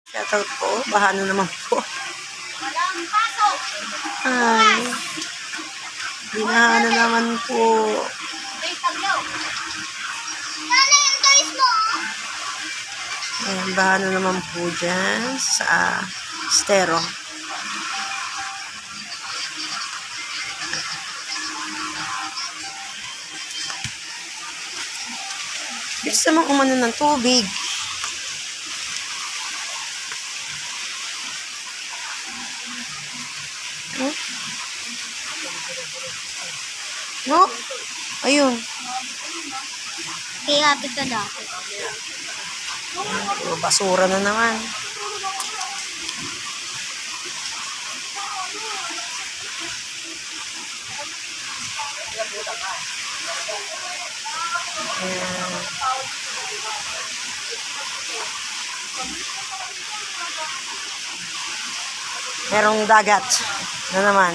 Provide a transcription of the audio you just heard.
Shoutout po. Baha na naman po. Walang pasok. Ay. Binaha na naman po. May tablaw. Nana, yung toys mo. Ayan, baha na naman po dyan sa estero. Bilis naman umano ng tubig. Huh? No? Ayun. Kaya kapit ka dati. Basura na naman. Ayan. Merong dagat na naman.